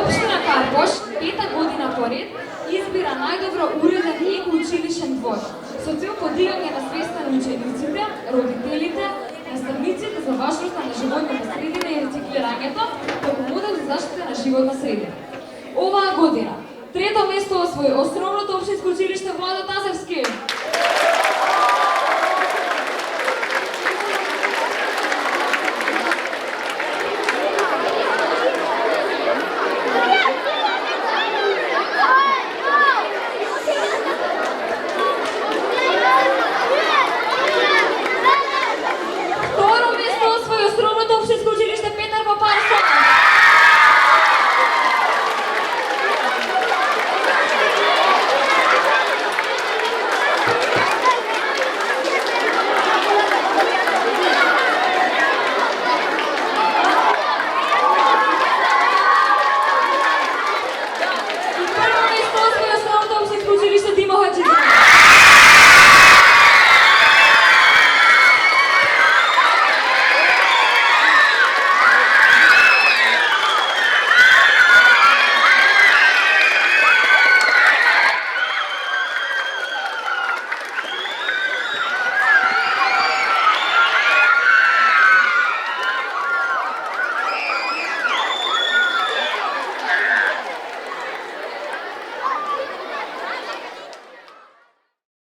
Општина Карпош, пета година поред, избира најдобро уреден еко-училишен двор, со цел подигање на свеста на учениците, родителите, наставниците за важноста на животната средина и рециклирањето, како модел за заштита на животна средина. Оваа година, трето место освои Основното општинско училиште Владо Тазарски.